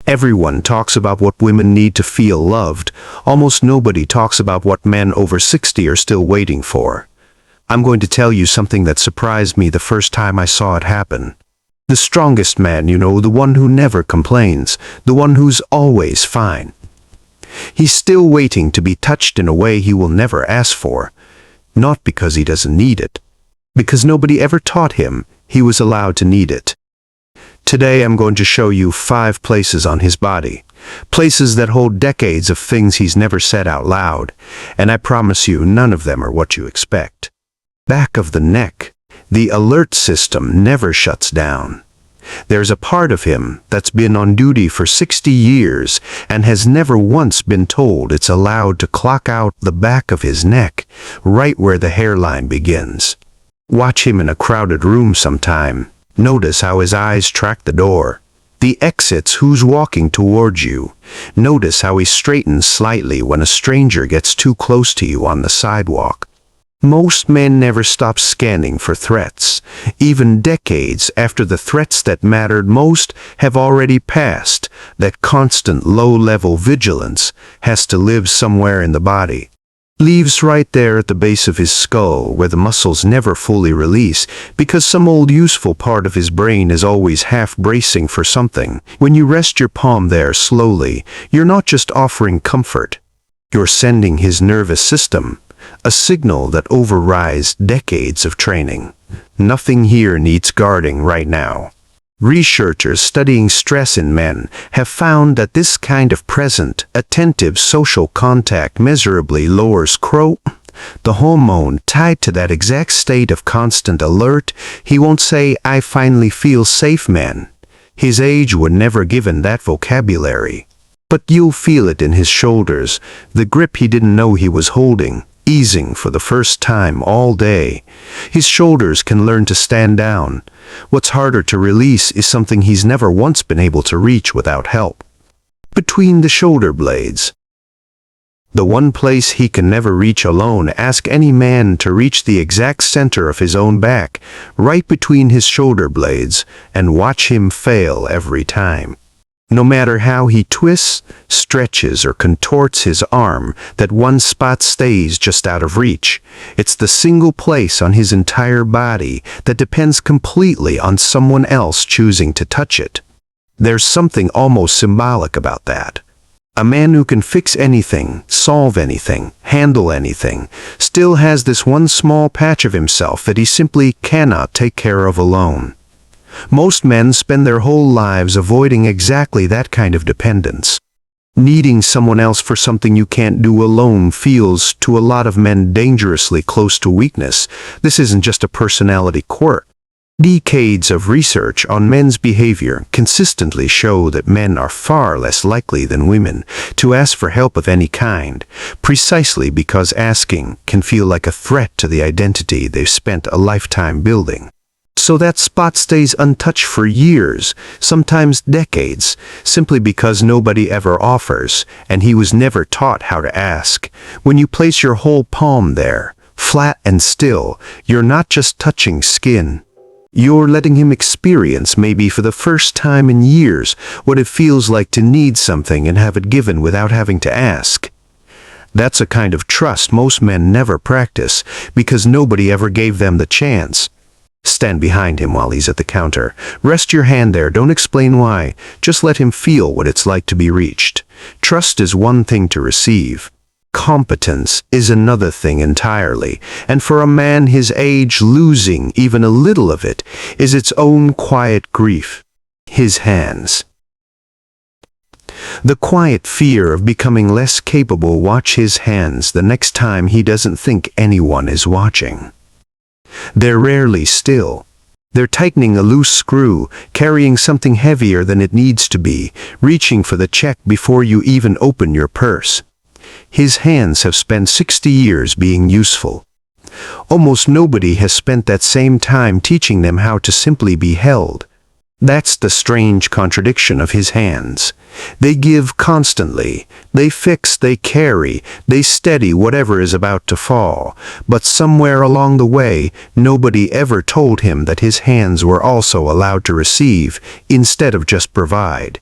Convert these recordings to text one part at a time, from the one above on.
Everyone talks about what women need to feel loved. Almost nobody talks about what men over 60 are still waiting for. I'm going to tell you something that surprised me the first time I saw it happen. The strongest man, you know, the one who never complains, the one who's always fine. He's still waiting to be touched in a way he will never ask for. Not because he doesn't need it, because nobody ever taught him he was allowed to need it. Today I'm going to show you 5 places on his body, places that hold decades of things he's never said out loud, and I promise you none of them are what you expect. Back of the neck, the alert system never shuts down. There's a part of him that's been on duty for 60 years and has never once been told it's allowed to clock out the back of his neck, right where the hairline begins. Watch him in a crowded room sometime. Notice how his eyes track the door, the exits, who's walking towards you. Notice how he straightens slightly when a stranger gets too close to you on the sidewalk. Most men never stop scanning for threats, even decades after the threats that mattered most have already passed. That constant low-level vigilance has to live somewhere in the body. Lives right there at the base of his skull, where the muscles never fully release, because some old useful part of his brain is always half bracing for something. When you rest your palm there slowly, you're not just offering comfort. You're sending his nervous system a signal that overrides decades of training. Nothing here needs guarding right now. Researchers studying stress in men have found that this kind of present, attentive social contact measurably lowers the hormone tied to that exact state of constant alert. He won't say, "I finally feel safe, man." His age would never given that vocabulary. But you'll feel it in his shoulders, the grip he didn't know he was holding, easing for the first time all day. His shoulders can learn to stand down. What's harder to release is something he's never once been able to reach without help. Between the shoulder blades. The one place he can never reach alone. Ask any man to reach the exact center of his own back, right between his shoulder blades, and watch him fail every time. No matter how he twists, stretches, or contorts his arm, that one spot stays just out of reach. It's the single place on his entire body that depends completely on someone else choosing to touch it. There's something almost symbolic about that. A man who can fix anything, solve anything, handle anything, still has this one small patch of himself that he simply cannot take care of alone. Most men spend their whole lives avoiding exactly that kind of dependence. Needing someone else for something you can't do alone feels, to a lot of men, dangerously close to weakness. This isn't just a personality quirk. Decades of research on men's behavior consistently show that men are far less likely than women to ask for help of any kind, precisely because asking can feel like a threat to the identity they've spent a lifetime building. So that spot stays untouched for years, sometimes decades, simply because nobody ever offers, and he was never taught how to ask. When you place your whole palm there, flat and still, you're not just touching skin. You're letting him experience, maybe for the first time in years, what it feels like to need something and have it given without having to ask. That's a kind of trust most men never practice, because nobody ever gave them the chance. Stand behind him while he's at the counter. Rest your hand there. Don't explain why. Just let him feel what it's like to be reached. Trust is one thing to receive. Competence is another thing entirely. And for a man his age, losing even a little of it is its own quiet grief. His hands. The quiet fear of becoming less capable. Watch his hands the next time he doesn't think anyone is watching. They're rarely still. They're tightening a loose screw, carrying something heavier than it needs to be, reaching for the check before you even open your purse. His hands have spent 60 years being useful. Almost nobody has spent that same time teaching them how to simply be held. That's the strange contradiction of his hands. They give constantly, they fix, they carry, they steady whatever is about to fall. But somewhere along the way, nobody ever told him that his hands were also allowed to receive, instead of just provide.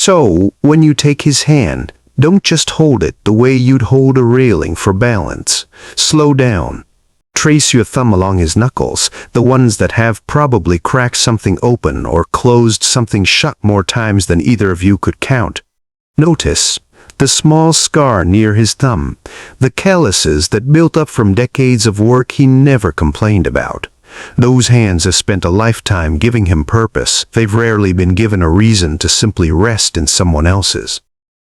So, when you take his hand, don't just hold it the way you'd hold a railing for balance. Slow down. Trace your thumb along his knuckles, the ones that have probably cracked something open or closed something shut more times than either of you could count. Notice the small scar near his thumb, the calluses that built up from decades of work he never complained about. Those hands have spent a lifetime giving him purpose. They've rarely been given a reason to simply rest in someone else's.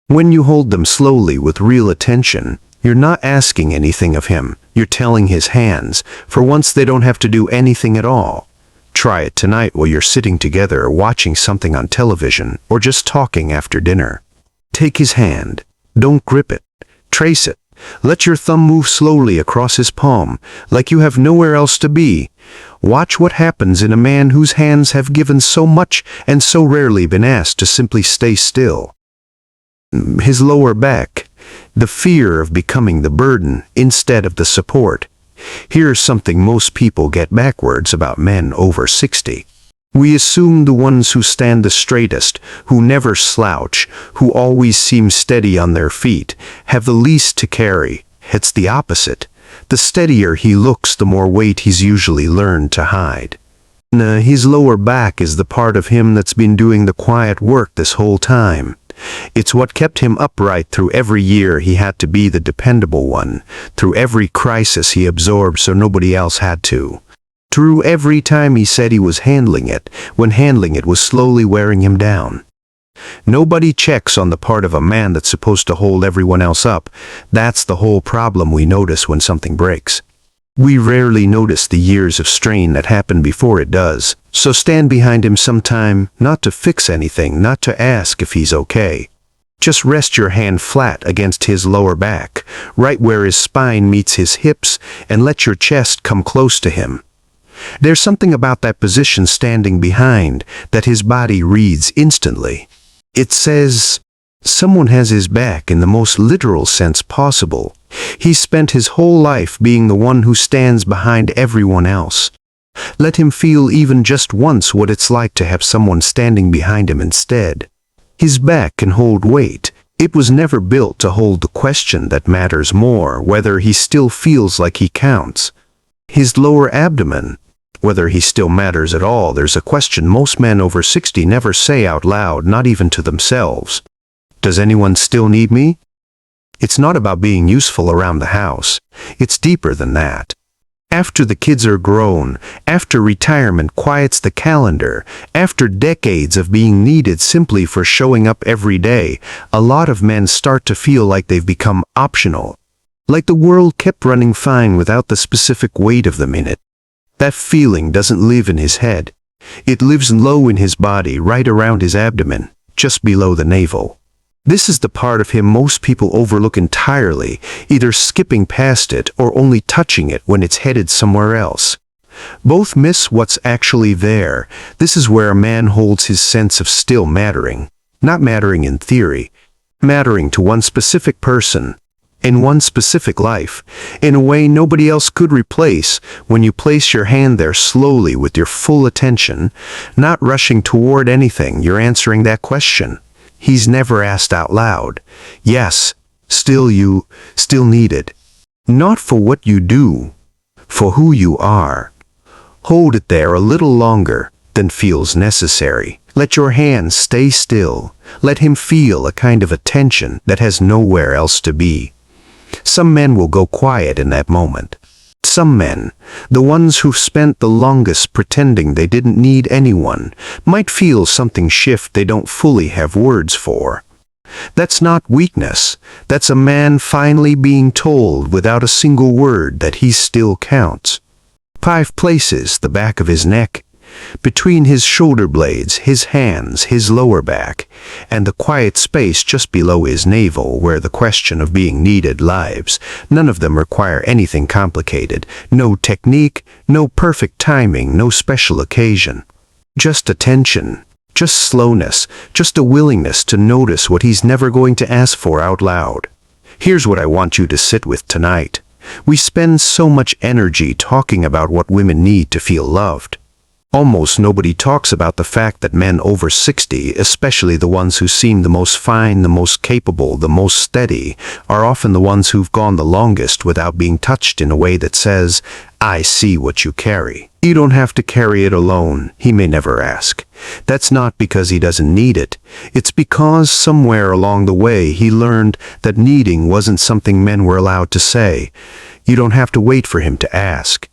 When you hold them slowly with real attention, you're not asking anything of him. You're telling his hands, for once they don't have to do anything at all. Try it tonight while you're sitting together watching something on television or just talking after dinner. Take his hand. Don't grip it. Trace it. Let your thumb move slowly across his palm, like you have nowhere else to be. Watch what happens in a man whose hands have given so much and so rarely been asked to simply stay still. His lower back, the fear of becoming the burden instead of the support. Here's something most people get backwards about men over 60. We assume the ones who stand the straightest, who never slouch, who always seem steady on their feet, have the least to carry. It's the opposite. The steadier he looks, the more weight he's usually learned to hide. His lower back is the part of him that's been doing the quiet work this whole time. It's what kept him upright through every year he had to be the dependable one, through every crisis he absorbed so nobody else had to. Through every time he said he was handling it, when handling it was slowly wearing him down. Nobody checks on the part of a man that's supposed to hold everyone else up. That's the whole problem we notice when something breaks. We rarely notice the years of strain that happen before it does. So stand behind him sometime, not to fix anything, not to ask if he's okay. Just rest your hand flat against his lower back, right where his spine meets his hips, and let your chest come close to him. There's something about that position standing behind that his body reads instantly. It says, someone has his back in the most literal sense possible. He's spent his whole life being the one who stands behind everyone else. Let him feel even just once what it's like to have someone standing behind him instead. His back can hold weight. It was never built to hold the question that matters more, whether he still feels like he counts. His lower abdomen, whether he still matters at all. There's a question most men over 60 never say out loud, not even to themselves. Does anyone still need me? It's not about being useful around the house. It's deeper than that. After the kids are grown, after retirement quiets the calendar, after decades of being needed simply for showing up every day, a lot of men start to feel like they've become optional. Like the world kept running fine without the specific weight of them in it. That feeling doesn't live in his head. It lives low in his body, right around his abdomen, just below the navel. This is the part of him most people overlook entirely, either skipping past it or only touching it when it's headed somewhere else. Both miss what's actually there. This is where a man holds his sense of still mattering. Not mattering in theory, mattering to one specific person, in one specific life, in a way nobody else could replace. When you place your hand there slowly with your full attention, not rushing toward anything, you're answering that question. He's never asked out loud. Yes, still you, still needed. Not for what you do, for who you are. Hold it there a little longer than feels necessary. Let your hands stay still. Let him feel a kind of attention that has nowhere else to be. Some men will go quiet in that moment. Some men, the ones who've spent the longest pretending they didn't need anyone, might feel something shift they don't fully have words for. That's not weakness. That's a man finally being told without a single word that he still counts. 5 places, the back of his neck, between his shoulder blades, his hands, his lower back, and the quiet space just below his navel where the question of being needed lives. None of them require anything complicated. No technique, no perfect timing, no special occasion. Just attention, just slowness, just a willingness to notice what he's never going to ask for out loud. Here's what I want you to sit with tonight. We spend so much energy talking about what women need to feel loved. Almost nobody talks about the fact that men over 60, especially the ones who seem the most fine, the most capable, the most steady, are often the ones who've gone the longest without being touched in a way that says, "I see what you carry." You don't have to carry it alone, he may never ask. That's not because he doesn't need it. It's because somewhere along the way he learned that needing wasn't something men were allowed to say. You don't have to wait for him to ask.